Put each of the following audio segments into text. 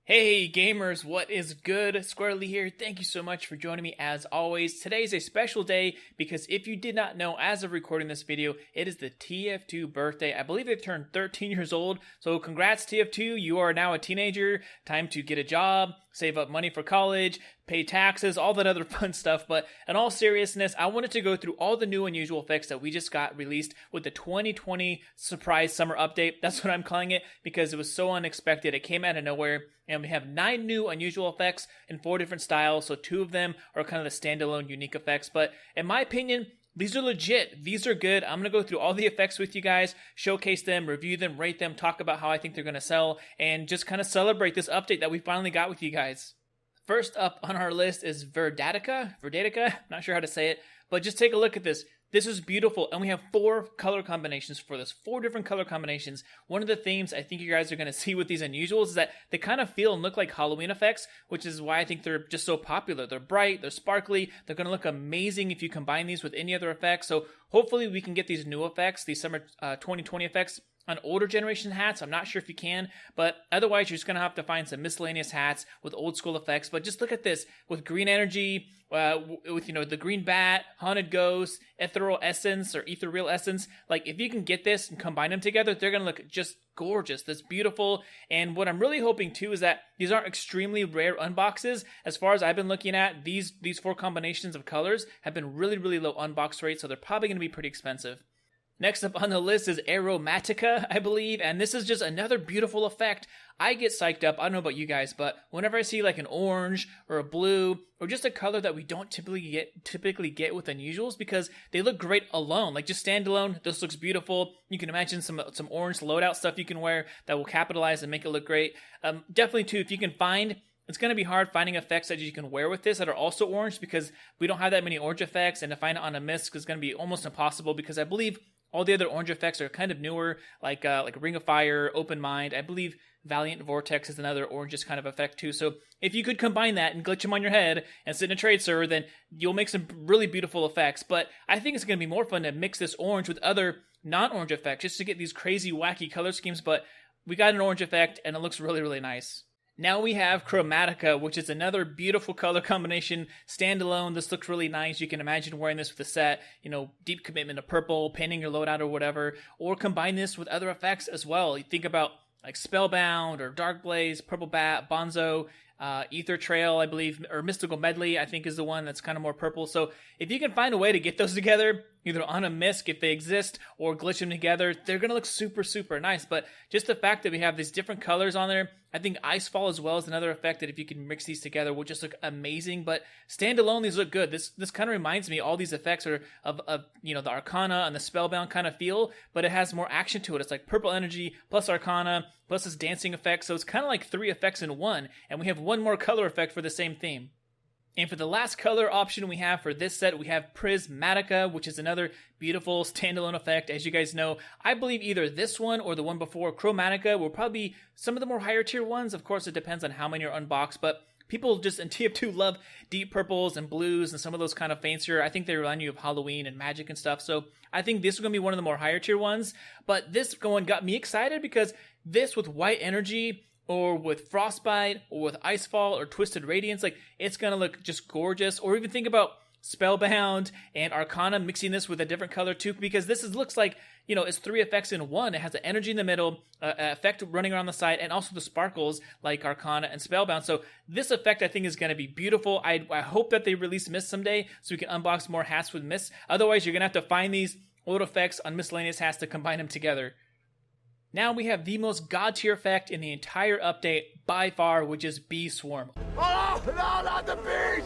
Hey gamers, what is good? Squarely here. Thank you so much for joining me as always. Today is a special day because if you did not know, as of recording this video, it is the TF2 birthday. I believe they turned 13 years old, so congrats TF2, you are now a teenager. Time to get a job, save up money for college, pay taxes, all that other fun stuff. But in all seriousness, I wanted to go through all the new unusual effects that we just got released with the 2020 surprise summer update. That's what I'm calling it because it was so unexpected. It came out of nowhere. And we have 9 new unusual effects in 4 different styles, so 2 of them are kind of the standalone unique effects. But in my opinion, these are legit. These are good. I'm going to go through all the effects with you guys, showcase them, review them, rate them, talk about how I think they're going to sell, and just kind of celebrate this update that we finally got with you guys. First up on our list is Verdatica, not sure how to say it, but just take a look at this. This is beautiful, and we have 4 color combinations for this, 4 different color combinations. One of the themes I think you guys are going to see with these unusuals is that they kind of feel and look like Halloween effects, which is why I think they're just so popular. They're bright, they're sparkly, they're going to look amazing if you combine these with any other effects. So hopefully we can get these new effects, these summer 2020 effects, on older generation hats. I'm not sure if you can, but otherwise you're just going to have to find some miscellaneous hats with old school effects. But just look at this with green energy, with the green bat, haunted ghost, ethereal essence or ethereal essence. Like if you can get this and combine them together, they're going to look just gorgeous. That's beautiful. And what I'm really hoping too is that these aren't extremely rare unboxes. As far as I've been looking at, these 4 combinations of colors have been really low unbox rates, so they're probably going to be pretty expensive. Next up on the list is Aromatica, I believe, and this is just another beautiful effect. I get psyched up, I don't know about you guys, but whenever I see like an orange or a blue or just a color that we don't typically get with unusuals because they look great alone, like just standalone, this looks beautiful. You can imagine some orange loadout stuff you can wear that will capitalize and make it look great. Definitely too, if you can find, it's going to be hard finding effects that you can wear with this that are also orange because we don't have that many orange effects, and to find it on a misc is going to be almost impossible because I believe all the other orange effects are kind of newer, like Ring of Fire, Open Mind. I believe Valiant Vortex is another orange kind of effect too. So if you could combine that and glitch them on your head and sit in a trade server, then you'll make some really beautiful effects. But I think it's going to be more fun to mix this orange with other non-orange effects just to get these crazy, wacky color schemes. But we got an orange effect and it looks really nice. Now we have Chromatica, which is another beautiful color combination, standalone. This looks really nice. You can imagine wearing this with a set, deep commitment to purple, painting your loadout or whatever, or combine this with other effects as well. You think about like Spellbound or Dark Blaze, Purple Bat, Bonzo, Ether Trail, I believe, or Mystical Medley, I think is the one that's kind of more purple. So if you can find a way to get those together, either on a misc if they exist, or glitch them together, they're going to look super nice. But just the fact that we have these different colors on there, I think Icefall as well is another effect that if you can mix these together will just look amazing. But standalone, these look good. This kind of reminds me, all these effects are of the Arcana and the Spellbound kind of feel, but it has more action to it. It's like purple energy plus Arcana plus this dancing effect. So it's kind of like 3 effects in one, and we have one more color effect for the same theme. And for the last color option we have for this set, we have Prismatica, which is another beautiful standalone effect. As you guys know, I believe either this one or the one before, Chromatica, will probably be some of the more higher tier ones. Of course, it depends on how many are unboxed, but people just in TF2 love deep purples and blues and some of those kind of fancier. I think they remind you of Halloween and magic and stuff. So I think this is going to be one of the more higher tier ones. But this one got me excited because this with white energy, or with Frostbite, or with Icefall, or Twisted Radiance, like, it's gonna look just gorgeous. Or even think about Spellbound and Arcana, mixing this with a different color too, because this looks like, it's 3 effects in one. It has the energy in the middle, effect running around the side, and also the sparkles like Arcana and Spellbound. So this effect, I think, is going to be beautiful. I hope that they release Mist someday so we can unbox more hats with Mist. Otherwise, you're going to have to find these old effects on miscellaneous hats to combine them together. Now we have the most god tier effect in the entire update by far, which is Bee Swarm. Oh, no, not the bees!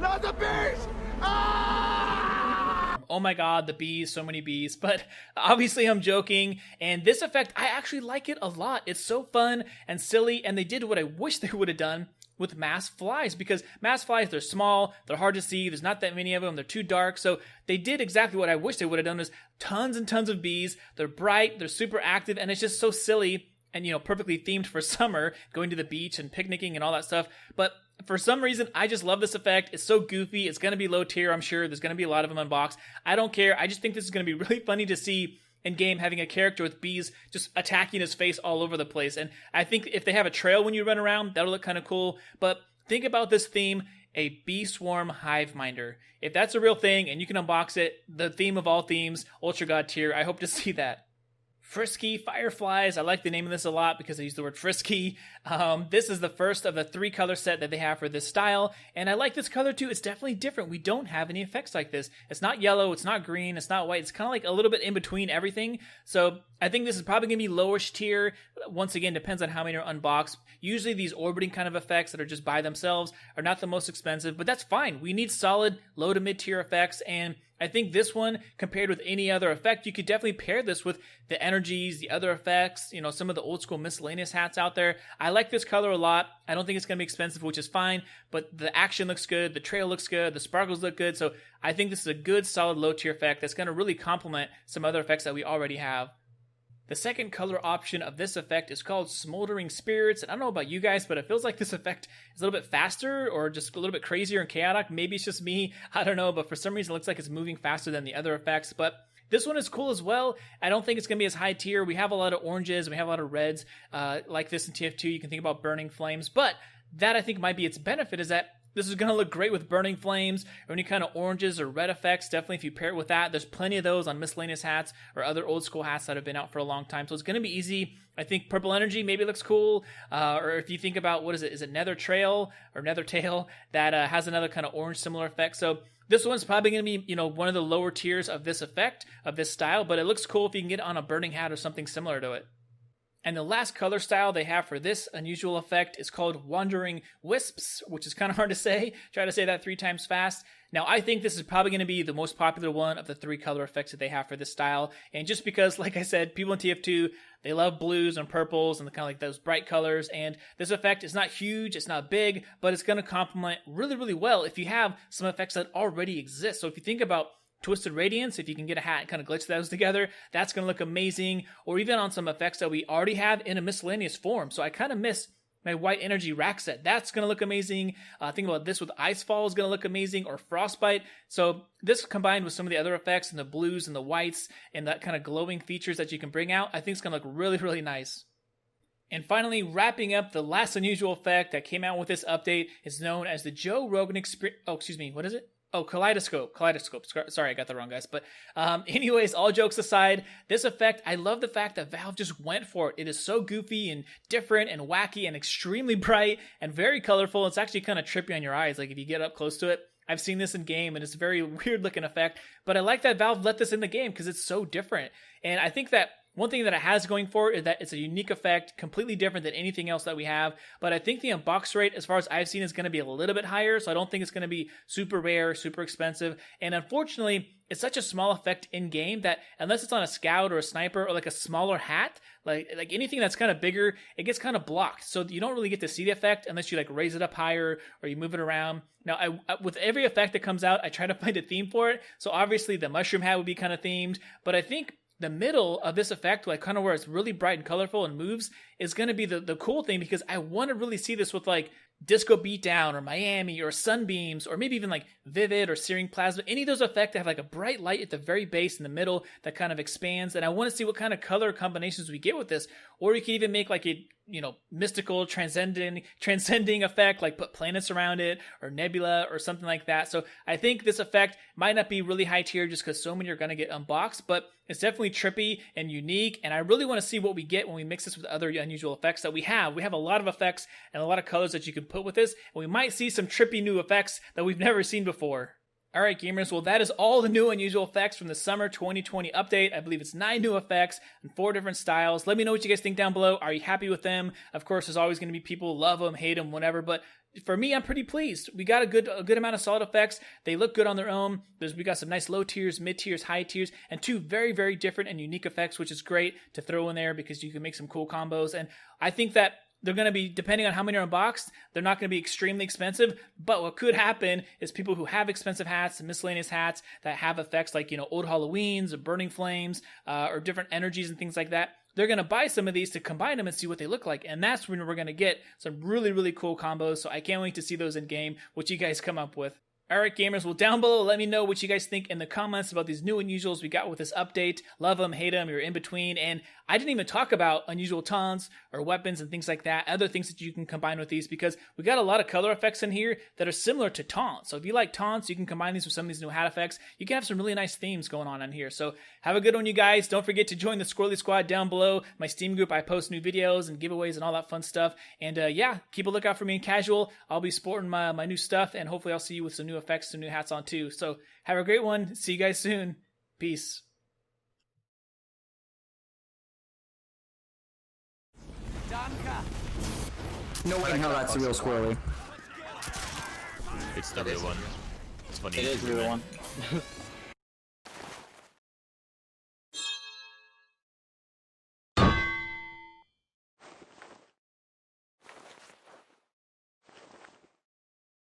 Not the bees! Ah! Oh my god, the bees, so many bees. But obviously I'm joking, and this effect, I actually like it a lot. It's so fun and silly, and they did what I wish they would have done with mass flies, because mass flies, they're small, they're hard to see, there's not that many of them, they're too dark. So they did exactly what I wish they would have done, is tons and tons of bees. They're bright, they're super active, and it's just so silly and perfectly themed for summer, going to the beach and picnicking and all that stuff. But for some reason, I just love this effect. It's so goofy. It's going to be low tier, I'm sure. There's going to be a lot of them unboxed. I don't care. I just think this is going to be really funny to see in game having a character with bees just attacking his face all over the place. And I think if they have a trail when you run around, that'll look kind of cool. But think about this theme, a bee swarm hive minder. If that's a real thing and you can unbox it, the theme of all themes, Ultra God tier, I hope to see that. Frisky Fireflies. I like the name of this a lot because I use the word frisky. This is the first of the 3 color set that they have for this style, and I like this color too. It's definitely different. We don't have any effects like this. It's not yellow, it's not green, it's not white. It's kind of like a little bit in between everything. So I think this is probably going to be lowish tier. Once again, depends on how many are unboxed. Usually these orbiting kind of effects that are just by themselves are not the most expensive, but that's fine. We need solid low to mid tier effects, and I think this one, compared with any other effect, you could definitely pair this with the energies, the other effects, you know, some of the old school miscellaneous hats out there. I like this color a lot. I don't think it's going to be expensive, which is fine, but the action looks good, the trail looks good, the sparkles look good, so I think this is a good, solid low tier effect that's going to really complement some other effects that we already have. The second color option of this effect is called Smoldering Spirits. And I don't know about you guys, but it feels like this effect is a little bit faster or just a little bit crazier and chaotic. Maybe it's just me, I don't know, but for some reason it looks like it's moving faster than the other effects. But this one is cool as well. I don't think it's going to be as high tier. We have a lot of oranges, we have a lot of reds like this in TF2. You can think about Burning Flames, but that I think might be its benefit is that this is going to look great with Burning Flames or any kind of oranges or red effects. Definitely if you pair it with that, there's plenty of those on miscellaneous hats or other old school hats that have been out for a long time. So it's going to be easy. I think Purple Energy maybe looks cool. Or if you think about, what is it? Is it Nether Trail or Nether Tail that has another kind of orange similar effect? So this one's probably going to be, you know, one of the lower tiers of this effect, of this style, but it looks cool if you can get it on a burning hat or something similar to it. And the last color style they have for this unusual effect is called Wandering Wisps, which is kind of hard to say. Try to say that 3 times fast. Now, I think this is probably going to be the most popular one of the 3 color effects that they have for this style. And just because, like I said, people in TF2, they love blues and purples and kind of like those bright colors. And this effect is not huge, it's not big, but it's going to complement really, really well if you have some effects that already exist. So if you think about Twisted Radiance, if you can get a hat and kind of glitch those together, that's going to look amazing. Or even on some effects that we already have in a miscellaneous form. So I kind of miss my White Energy rack set. That's going to look amazing. Think about this with Icefall is going to look amazing, or Frostbite. So this combined with some of the other effects and the blues and the whites and that kind of glowing features that you can bring out, I think it's going to look really, really nice. And finally, wrapping up, the last unusual effect that came out with this update is known as the Joe Rogan Experience. Oh, excuse me, what is it? Oh, Kaleidoscope. Sorry, I got that wrong, guys. But anyways, all jokes aside, this effect, I love the fact that Valve just went for it. It is so goofy and different and wacky and extremely bright and very colorful. It's actually kind of trippy on your eyes, like if you get up close to it. I've seen this in game, and it's a very weird looking effect. But I like that Valve let this in the game because it's so different. And I think that one thing that it has going for it is that it's a unique effect, completely different than anything else that we have. But I think the unbox rate, as far as I've seen, is going to be a little bit higher. So I don't think it's going to be super rare, super expensive. And unfortunately, it's such a small effect in game that unless it's on a scout or a sniper or like a smaller hat, like anything that's kind of bigger, it gets kind of blocked. So you don't really get to see the effect unless you like raise it up higher or you move it around. Now, with every effect that comes out, I try to find a theme for it. So obviously the mushroom hat would be kind of themed, but I think the middle of this effect, like kind of where it's really bright and colorful and moves, is going to be the cool thing, because I want to really see this with like Disco Beatdown or Miami or Sunbeams or maybe even like Vivid or Searing Plasma. Any of those effects that have like a bright light at the very base in the middle that kind of expands. And I want to see what kind of color combinations we get with this. Or you can even make like a, you know, mystical transcending effect, like put planets around it or nebula or something like that. So I think this effect might not be really high tier just because so many are going to get unboxed, but it's definitely trippy and unique. And I really want to see what we get when we mix this with other unusual effects that we have. We have a lot of effects and a lot of colors that you can put with this, and we might see some trippy new effects that we've never seen before. Alright gamers, well that is all the new unusual effects from the summer 2020 update. I believe it's 9 new effects and 4 different styles. Let me know what you guys think down below. Are you happy with them? Of course, there's always going to be people who love them, hate them, whatever, but for me, I'm pretty pleased. We got a good amount of solid effects. They look good on their own. We got some nice low tiers, mid tiers, high tiers, and 2 very, very different and unique effects, which is great to throw in there because you can make some cool combos. And I think that they're going to be, depending on how many are unboxed, they're not going to be extremely expensive. But what could happen is people who have expensive hats and miscellaneous hats that have effects like, you know, Old Halloweens or Burning Flames or different energies and things like that, they're going to buy some of these to combine them and see what they look like. And that's when we're going to get some really, really cool combos. So I can't wait to see those in game, what you guys come up with. Alright gamers, well down below let me know what you guys think in the comments about these new unusuals we got with this update. Love them, hate them, you're in between, and I didn't even talk about unusual taunts or weapons and things like that, other things that you can combine with these, because we got a lot of color effects in here that are similar to taunts. So if you like taunts, you can combine these with some of these new hat effects. You can have some really nice themes going on in here. So have a good one you guys. Don't forget to join the Squirrely Squad down below. My Steam group, I post new videos and giveaways and all that fun stuff. And yeah, keep a lookout for me in casual. I'll be sporting my new stuff, and hopefully I'll see you with some new effects, some new hats on too. So have a great one. See you guys soon. Peace. No way in hell that's the real Squirrely. It's the real one. It's funny. It is the real one.